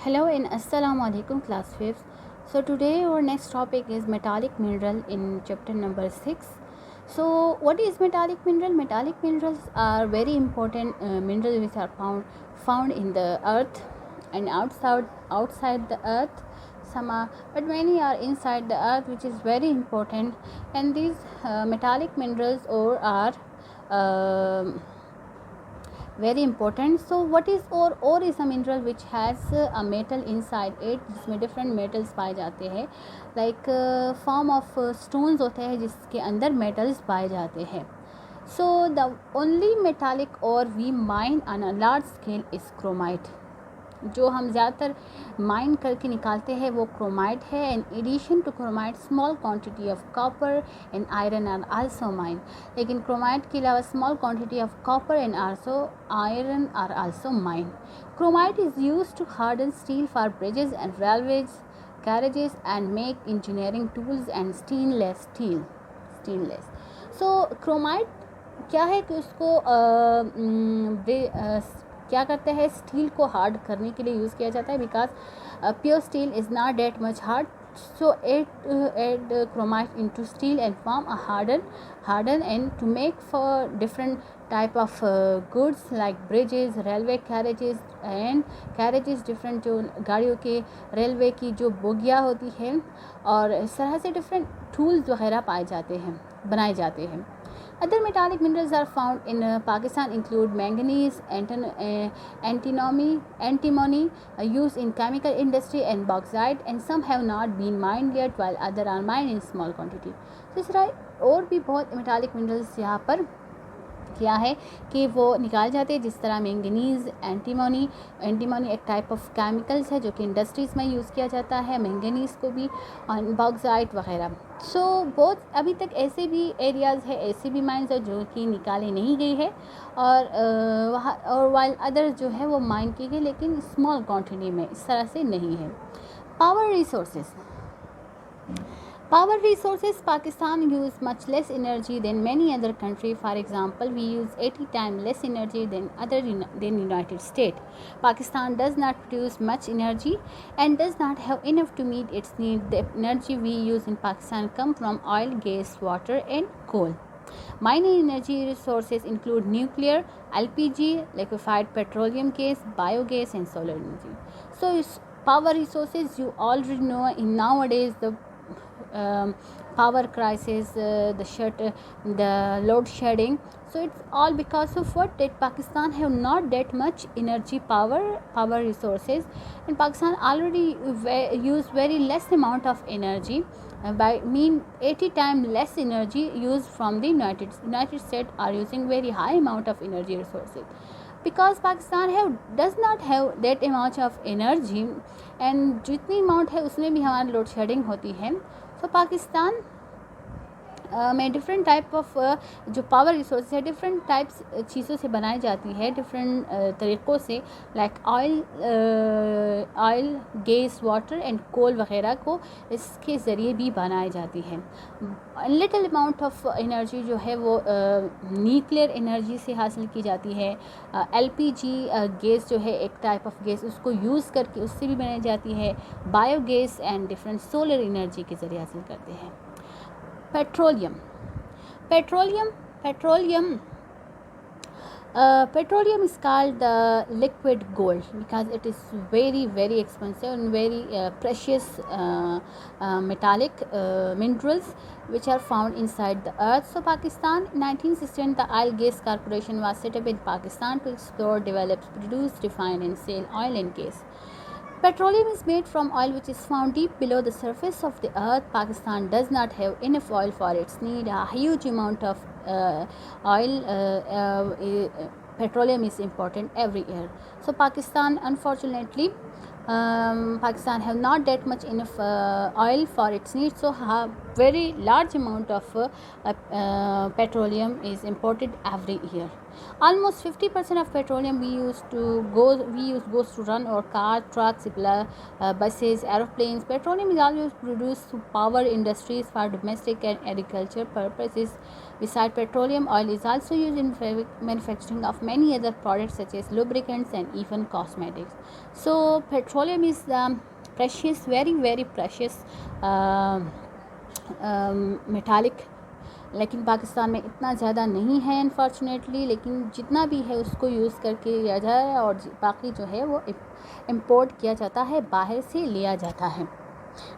Hello and Assalamu alaikum class 5th. So today our next topic is metallic mineral in chapter number 6. So what is metallic mineral? Metallic minerals are very important minerals which are found in the earth and outside the earth. Some are, but many are inside the earth, which is very important. And these metallic minerals are um very important. So what is ore is a mineral which has a metal inside it, जिसमें different metals पाए जाते हैं, like form of stones होते हैं जिसके अंदर metals पाए जाते हैं. So the only metallic ore we mine on a large scale is chromite. जो हम ज़्यादातर माइन करके निकालते हैं वो क्रोमाइट है. In addition to chromite small quantity of copper and iron are also mine. लेकिन क्रोमाइट के अलावा small quantity of copper and also iron are also mine. Chromite is use to harden steel for bridges and railways carriages and make engineering tools and stainless. So chromite क्या है कि उसको क्या करते हैं, स्टील को हार्ड करने के लिए यूज़ किया जाता है. Because pure steel is not that much hard, so add chromite into steel and form a harden and to make for different type of goods like bridges, railway carriages different जो गाड़ियों के railway की जो बोगियाँ होती हैं और इस तरह से डिफरेंट टूल्स वगैरह बनाए जाते हैं. Other metallic minerals are found in Pakistan include manganese, antimony used in chemical industry, and bauxite, and some have not been mined yet while other are mined in small quantity. तो इस तरह और भी बहुत metallic minerals यहाँ पर क्या है कि वो निकाले जाते हैं, जिस तरह मैंगनीज़, एंटीमोनी एक टाइप ऑफ केमिकल्स है जो कि इंडस्ट्रीज़ में यूज़ किया जाता है, मैंगनीज़ को भी, और बॉक्साइट वगैरह. सो बहुत अभी तक ऐसे भी एरियाज़ है, ऐसे भी माइंस है जो कि निकाले नहीं गई है और वहाँ और वाइल अदर्स जो है वो माइन की गई लेकिन स्मॉल क्वान्टिटी में, इस तरह से नहीं है. Power resources. Pakistan use much less energy than many other countries. For example, we use 80 times less energy than United States. Pakistan does not produce much energy and does not have enough to meet its needs. The energy we use in Pakistan come from oil, gas, water, and coal. Mining energy resources include nuclear, LPG, liquefied petroleum gas, biogas, and solar energy. So, power resources, you already know in nowadays the power crisis, the load shedding. So it's all because of what, that Pakistan have not that much energy power resources, and Pakistan already use very less amount of energy, by mean 80 times less energy used from the United States are using very high amount of energy resources. Because Pakistan does not have that amount of energy, and जितनी amount है उसमें भी हमारी load shedding होती है. तो पाकिस्तान में different type of जो पावर रिसोर्स है डिफरेंट टाइप्स चीज़ों से बनाई जाती है, डिफरेंट तरीक़ों से, like oil, gas, water and coal वगैरह को इसके ज़रिए भी बनाई जाती है. लिटिल अमाउंट ऑफ एनर्जी जो है वो न्यूक्लियर एनर्जी से हासिल की जाती है. एलपीजी गैस जो है एक टाइप ऑफ गैस, उसको यूज़ करके उससे भी बनाई जाती है. Biogas and different solar energy के ज़रिए हासिल करते हैं. Petroleum is called the liquid gold because it is very very expensive and very precious metallic minerals which are found inside the earth. So Pakistan, in 1916, the Oil Gas Corporation was set up in Pakistan to explore, develop, produce, refine and sell oil and gas. Petroleum is made from oil which is found deep below the surface of the earth. Pakistan does not have enough oil for its need. A huge amount of petroleum is imported every year. So Pakistan, unfortunately, Pakistan have not that much enough oil for its needs, so a very large amount of petroleum is imported every year. Almost 50% of petroleum we use goes to run our cars, trucks, buses, aeroplanes. Petroleum is always produced to power industries for domestic and agriculture purposes. Besides petroleum, oil is also used in manufacturing of many other products such as lubricants and even cosmetics. So petroleum petroleum is precious, very precious metallic, लेकिन पाकिस्तान में इतना ज़्यादा नहीं है unfortunately, लेकिन जितना भी है उसको यूज़ करके लिया जाए और बाकी जो है वो इंपोर्ट किया जाता है, बाहर से लिया जाता है।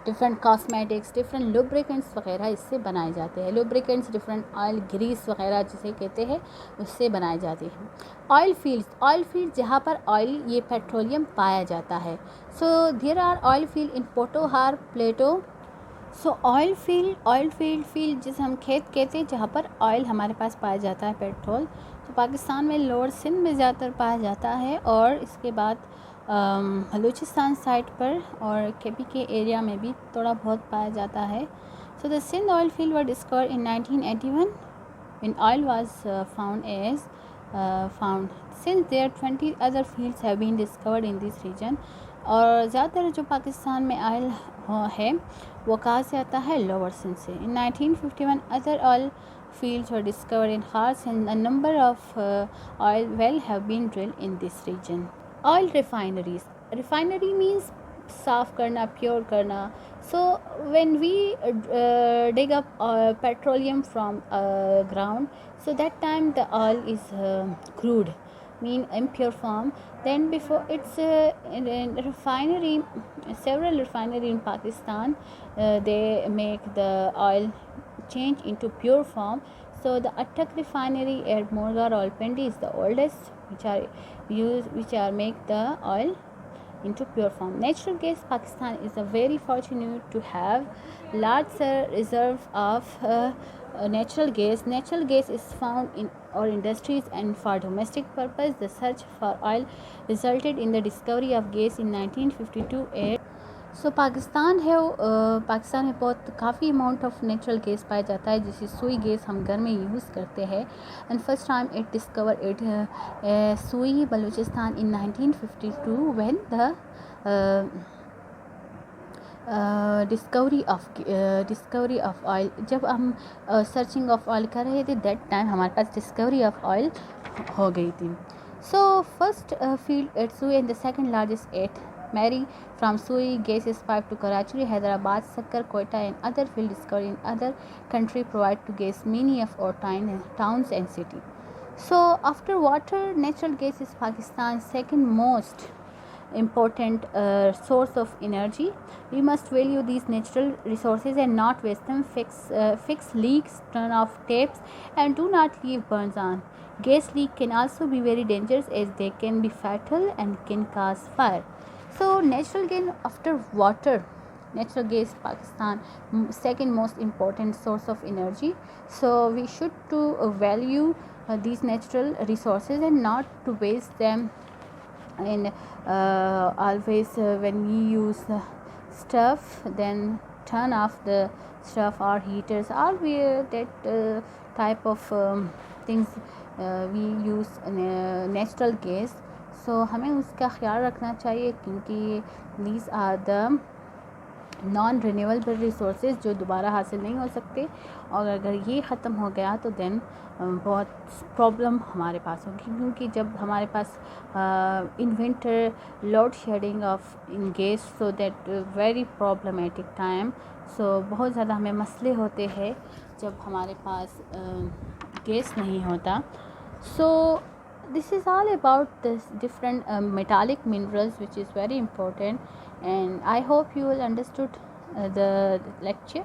डिफरेंट कॉस्मेटिक्स, डिफरेंट लुब्रिकेंट्स वगैरह इससे बनाए जाते हैं। लुब्रिकेंट्स डिफरेंट ऑयल ग्रीस वगैरह जिसे कहते हैं उससे बनाए जाते हैं। ऑयल फील्ड जहाँ पर ऑयल ये पेट्रोलियम पाया जाता है। So there are oil field in Potohar plateau. So oil field जिसे हम खेत कहते हैं जहाँ पर ऑयल हमारे पास पाया जाता है, पेट्रोल। तो पाकिस्तान में लोअर सिंध में ज़्यादातर पाया जाता है और इसके बाद बलूचिस्तान साइड पर और केपी के एरिया में भी थोड़ा बहुत पाया जाता है। So the Sindh oil field were discovered in 1981 when oil was found. Since there 20 other fields have been discovered in this region. और ज़्यादातर जो पाकिस्तान में ऑयल है वो कहाँ से आता है, लोअर सिंध से। इन 1951 other oil fields were discovered in Kars and a number of oil well have been drilled in this region. Oil refinery means साफ़ करना, प्योर करना। So when we dig up petroleum from ground, so that time the oil is crude, mean impure form. Then before it's in refinery, several refinery in Pakistan, they make the oil change into pure form. So the Attak refinery at Morga Rawalpindi is the oldest, which are make the oil into pure form. Natural gas, Pakistan is a very fortunate to have large reserve of natural gas. Natural gas is found in our industries and for domestic purpose. The search for oil resulted in the discovery of gas in 1952 सो पाकिस्तान में बहुत काफ़ी amount of natural gas पाया जाता है, जिसे सुई gas हम घर में यूज़ करते हैं। And first time it discover it सुई बलूचिस्तान इन 1952 when the discovery of oil. जब हम सर्चिंग ऑफ ऑयल कर रहे थे दैट टाइम हमारे पास डिस्कवरी ऑफ ऑयल हो गई थी। So first field at Sui and the second largest at Mary from Sui. Gas is piped to Karachi, Hyderabad, Sakkar, Quetta and other field discovered in other country provide to gas many of our towns and city. So after water, natural gas is Pakistan's second most important source of energy. We must value these natural resources and not waste them. Fix leaks, turn off taps and do not leave burns on. Gas leak can also be very dangerous as they can be fatal and can cause fire. So natural gas after water, natural gas Pakistan second most important source of energy. So we should to value these natural resources and not to waste them. And always when we use stuff, then turn off the stuff or heaters or that type of things we use natural gas. सो हमें उसका ख्याल रखना चाहिए क्योंकि these are the non renewable resources जो दोबारा हासिल नहीं हो सकते, और अगर ये ख़त्म हो गया तो देन बहुत प्रॉब्लम हमारे पास होगी, क्योंकि जब हमारे पास in winter load shedding of in gas, so that very problematic time. So बहुत ज़्यादा हमें मसले होते हैं जब हमारे पास गैस नहीं होता। सो this is all about this different metallic minerals, which is very important, and I hope you will understood the lecture.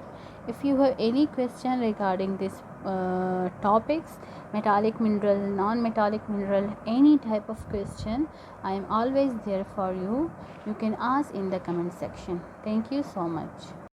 If you have any question regarding this topics, metallic mineral, non-metallic mineral, any type of question, I am always there for you. You can ask in the comment section. Thank you so much.